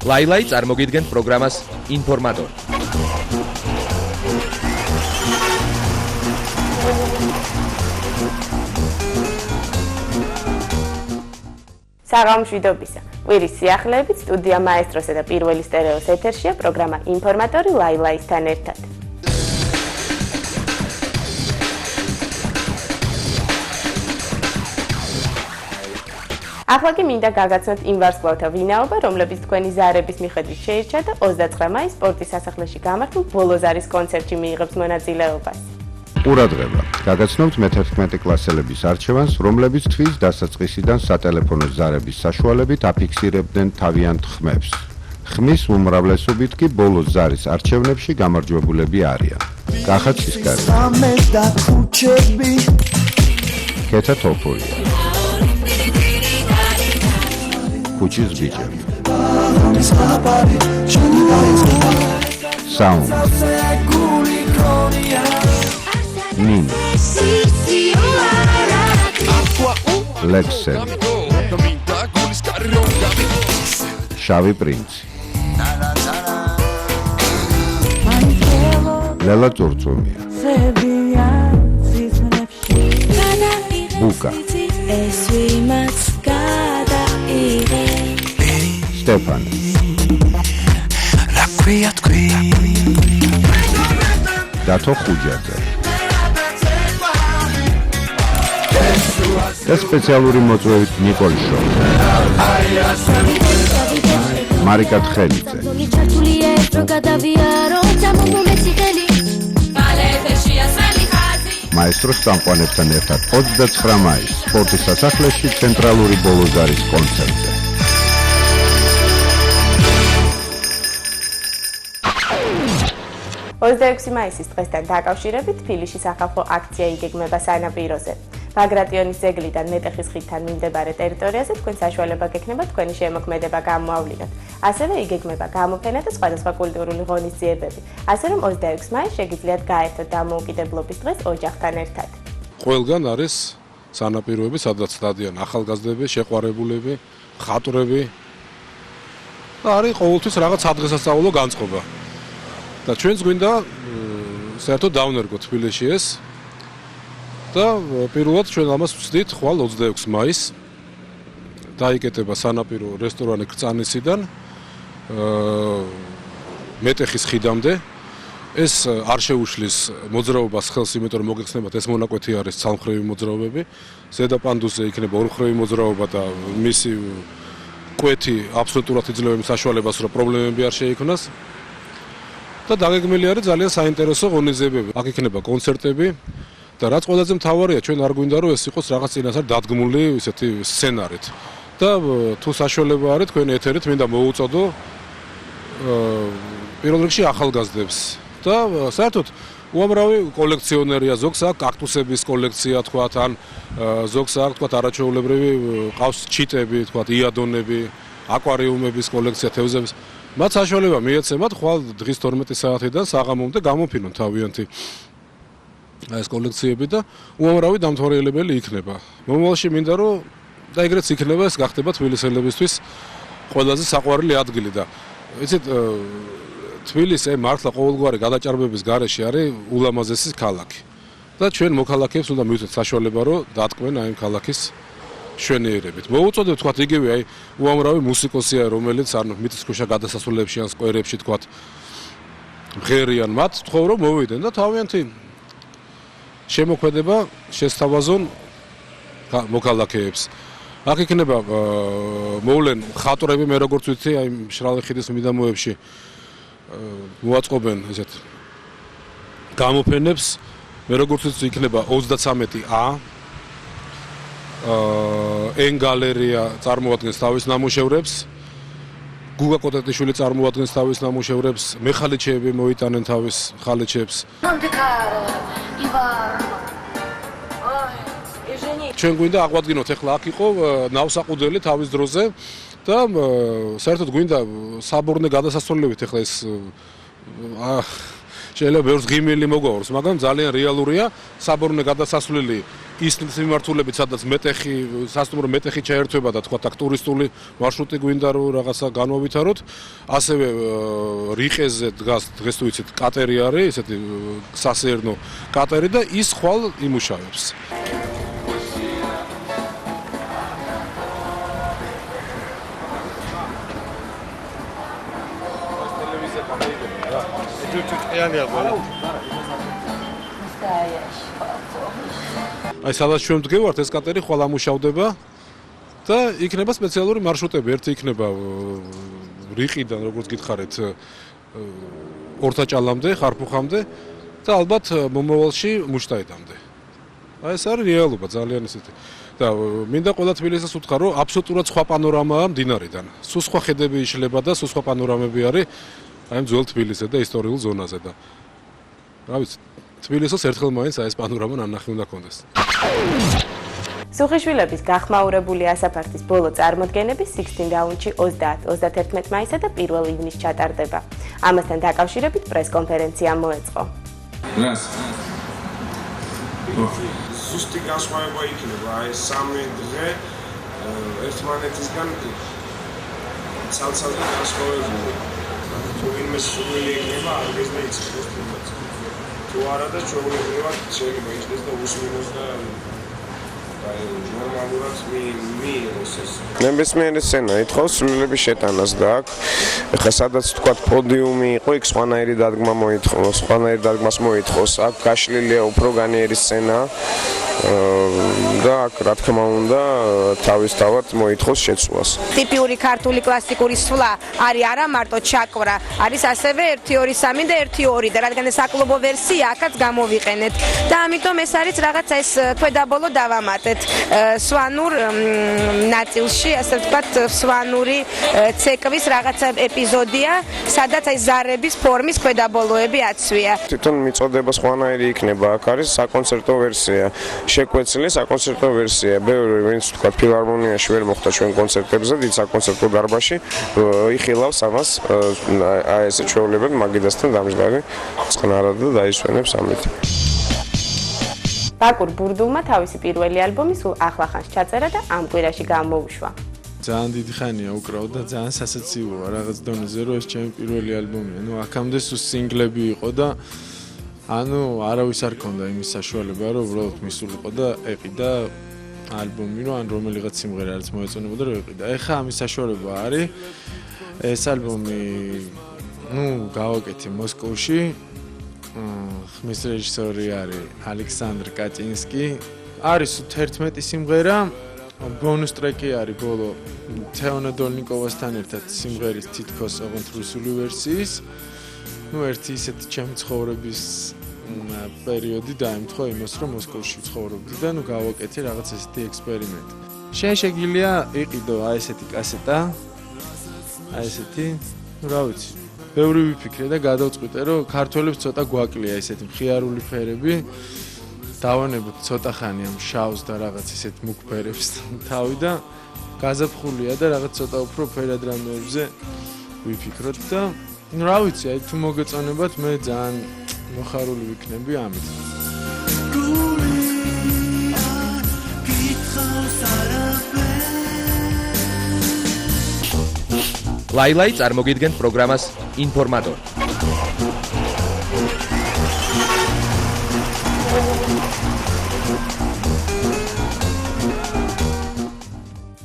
ლაილაი წარმოგიდგენთ პროგრამას ინფორმატორი. საღამოშვიდობისა. კვირის სიახლეებით სტუდია მაესტროსა და პირველი სტერეოს ეთერშია პროგრამა ინფორმატორი ლაილაისთან ერთად. ახლა კი მინდა გაგაცნოთ იმ ვარსკვლავთა ვინაობა, რომლებიც თქვენი ზარების მიხედვით შეირჩა და 29 მაისს სპორტის სასახლეში გამართულ ბოლოზარის კონცერტში მიიღებს მონაწილეობას. ყურადღება, გაგაცნობთ მე-11 კლასელების არჩევანს, რომლებიც თვის დასაწყისიდან სატელეფონო ზარების საშუალებით აფიქსირებდნენ თავიანთ ხმებს. ხმის უმრავლესობით კი ბოლოს ზარის არჩევნებში გამარჯვებულები არიან. კახაცისკარი, ქეთა თოფურია, ქუჩის ბიჭები, საუნდ, ნინი, ლექსელი, შავი პრინცი, ლელა წურწუმია, ბუკა, სტეფანი, დათო ხუჯაძე და სპეციალური მოწვევით ნიკოლ შოუ, მარიკა თხელიძე, მაესტროს წამყვანებთან ერთად 29 მაისს სპორტის სასახლეში ცენტრალური ბოლოზარის კონცერტზე. მაისის დღესთან დაკავშირებით თბილისში სახალხო აქცია იგეგმება სანაპიროზე. ბაგრატიონის ძეგლიდან მეტეხის ხიდთან მიმდებარე ტერიტორიაზე თქვენ საშუალება გექნება თქვენი შემოქმედება გამოავლინოთ. ასევე იგეგმება გამოფენა და სხვადასხვა კულტურული ღონისძიებები. ასე რომ 26 მაისს შეგიძლიათ გაერთოთ დამოუკიდებლობის დღეს ოჯახთან ერთად. ყველგან არის სანაპიროები, სადაც დადიან ახალგაზრდები, შეყვარებულები, ხატვრები. და არის ყოველთვის რაღაც სადღესასწაულო განწყობა. და ჩვენც გვინდა საერთოდ დავნერგოთ თბილისში ეს და პირველად ჩვენ ამას ვცდით ხვალ 26 მაისს დაიკეტება სანაპირო რესტორანი კრწანისიდან მეტეხის ხიდამდე. ეს არ შეუშლის მოძრაობას ხელს, იმიტომ რომ მოგეხსენებათ ეს მონაკვეთი არის ცალმხრივი მოძრაობები. ზედა პანდუსზე იქნება ორმხრივი მოძრაობა და მისი კვეთი აბსოლუტურად იძლევა იმ საშუალებას, რომ პრობლემები არ შეიქმნას. და დაგეგმილი არის ძალიან საინტერესო ღონისძიებები. აქ იქნება კონცერტები და რაც ყველაზე მთავარია, ჩვენ არ გვინდა რომ ეს იყოს რაღაც წინასწარ დადგმული ისეთი სცენარით. და თუ საშუალება არის თქვენი ეთერით მინდა მოუწოდო პირველ რიგში ახალგაზრდებს და საერთოდ უამრავი კოლექციონერია, ზოგს აქვს კაქტუსების კოლექცია, თქვათ, ან ზოგს აქვს თქვათ არაჩვეულებრივი ყავს ჩიტები, თქვათ იადონები, აკვარიუმების კოლექცია, თევზების. მათ საშუალება მიეცემათ ხვალ დღის 12 საათიდან საღამომდე გამოფინონ თავიანთი ეს კოლექციები და უამრავი დამთვალიერებელი იქნება. მომავალში მინდა რომ და ეგრეც იქნება, ეს გახდება თბილისელებისთვის ყველაზე საყვარელი ადგილი და იცით თბილისი მართლა ყოველგვარი გადაჭარბების გარეშე არის ულამაზესი ქალაქი. და ჩვენ მოქალაქეებს უნდა მივუწევთ საშუალება რომ დატკბენ აი ამ ქალაქის შვენიერებით. მოუწოდეთ თქვათ იგივე აი უამრავი მუსიკოსია, რომელიც ანუ მიწისქვეშა გადასასვლელებში ან სკვერებში თქვათ მღერიან, მათ თხოვ რომ მოვიდნენ და თავიანთი შემოქმედება შესთავაზონ მოქალაქეებს. აქ იქნება მოვლენ ხატვრები, მე როგორც ვიცი, აი მშრალი ხიდის მიდამოებში მოაწყობენ ესეთ გამოფენებს. მე როგორც ვიცი, იქნება 33A ენ გალერეა წარმოადგენს თავის ნამუშევრებს. გუგა კოტეტიშვილი წარმოადგენს თავის ნამუშევრებს, მეხალიჩეები მოიტანენ თავის ხალიჩებს. ჩვენ გვინდა აღვადგინოთ ახლა აქ იყო ნავსაყუდელი თავის დროზე და საერთოდ გვინდა საბორნე გადასასვლელივით ახლა ეს შეიძლება ბევრს ღიმილი მოგვაქვს, მაგრამ ძალიან რეალურია საბორნე გადასასვლელი ის მიმართულებით, სადაც მეტეხი, სასტუმრო მეტეხი ჩაერთვება და თქვა აქ ტურისტული მარშრუტი გვინდა რომ რაღაცა განვავითაროთ. ასევე რიყეზე დგას დღეს თუ იცით კატერი არის, ესეთი სასეირნო კატერი და ის ხვალ იმუშავებს. აი სადაც ჩვენ ვდგევართ ეს კატერი ხვალ ამუშავდება და იქნება სპეციალური მარშრუტები. ერთი იქნება რიყიდან, როგორც გითხარით, ორთაჭალამდე, ხარფუხამდე და ალბათ მომავალში მუშტაიდამდე. აი ეს არის რეალობა ძალიან ისეთი. და მინდა ყველა თბილისს უთხრა, რომ აბსოლუტურად სხვა პანორამაა მდინარიდან. სულ სხვა ხედები იშლება და სულ სხვა პანორამები არის აი ძველ თბილისზე და ისტორიულ ზონაზე და რა ვიცი, თბილისს ერთხელ მაინც აი ეს პანორამა ნანახი უნდა კონდეს. სუხიშვილების გახმაურებული ასაფართის ბოლო წარმოდგენები 16 რაუნდში 30-31 მაისსა და 1 ივნისს ჩატარდება. ამასთან დაკავშირებით პრესკონფერენცია მოეწყო. ზუსტი განსხვავება იქნება აი 3 დღე ერთმანეთისგან ცალ-ცალკე განსხვავებული. თუ ვინმე სურვილი იქნება არგეზნე იცის თუმცა თუ არა და ჩვეულებრივად შეიძლება ისდეს და უსმინოს და აი ნორმალურად მიიღოს ეს. ნებისმიერი სცენა ითხოვს სრულების შეტანას და აქ ეხლა სადაც თქვა პოდიუმი იყო, იქ სხვანაირი დადგმა მოითხოვს, სხვანაირი დადგმას მოითხოვს. აქ გაშლილია უფრო განიერი სცენა და აქ რა თქმა უნდა თავისთავად მოითხოვს შეცვლას. ტიპიური ქართული კლასიკური სვლა არის არა მარტო ჩაკვრა, არის ასევე 1-2-3 და 1-2 და რადგან ეს აკლუბო ვერსია აქაც გამოვიყენეთ და ამიტომ ეს არის რაღაცა ეს ქვედაბოლო დავამატეთ სვანურ ნაწილში, ასე ვთქვათ, სვანური ცეკვის რაღაცა ეპიზოდია, სადაც აი ზარების ფორმის ქვედაბოლოები აცვია. თვითონ მიწოდება სხვანაირი იქნება, აქ არის საკონცერტო ვერსია. შეკვეცილი საკონცერტო ვერსია. ბევრი ვინც თქვა ფილარმონიაში ვერ მოხდა ჩვენ კონცერტებზე, დიდ საკონცერტო დარბაზში, იხილავს ამას აი ესე ჩვეულებრივ მაგიდასთან დამждარი წყნარად და დაისვენებს ამით. ბაკურ ბურდულმა თავისი პირველი ალბომი სულ ახლახანს ჩაწერა და ამ კვირაში გამოუშვა. ძალიან დიდი ხანია უკრავ და ძალიან სასაცილოა რაღაც დონეზე რომ ეს ჩემი პირველი ალბომია. ნუ აქამდე სულ სინგლები იყო და ანუ არავის არ ქონდა იმის საშუალება რომ უბრალოდ მისულიყო და ეყიდა ალბომი რომ ან რომელიღაც სიმღერა რაც მოეწონებოდა რომ ეყიდა. ეხლა ამის საშუალება არის. ეს ალბომი ნუ გავაკეთე მოსკოვში. ხმის რეჟისორი არის ალექსანდრ კატინსკი. არის 11 სიმღერა. ბონუს ტრეკი არის ბოლო თეონა დოლნიკოვასთან ერთად სიმღერის თითქოს ოღონდ რუსული ვერსიის. ნუ ერთი ისეთი ჩემი ცხოვრების პერიოდი დაემთხვა იმას, რომ მოსკოვში ცხოვრობდი და ნუ გავაკეთე რაღაც ესეთი ექსპერიმენტი. შეგიძლია იყიდო აი ესეთი კასეტა. აი ესეთი, ნუ რა ვიცი. ბევრი ვიფიქრე და გადავწყვიტე, რომ ქართველებს ცოტა გვაკლია ესეთი მხიარული ფერები. დავანებოთ ცოტა ხანი ამ შავს და რაღაც ისეთ მუქ ფერებს თავი და გაზაფხულია და რაღაც ცოტა უფრო ფერად რამეებზე ვიფიქროთ და ნუ რა ვიცი, აი თუ მოგეწონებათ, მე ძალიან მოხარული ვიქნები ამით. ლაილაი წარმოგიდგენთ პროგრამას ინფორმატორი.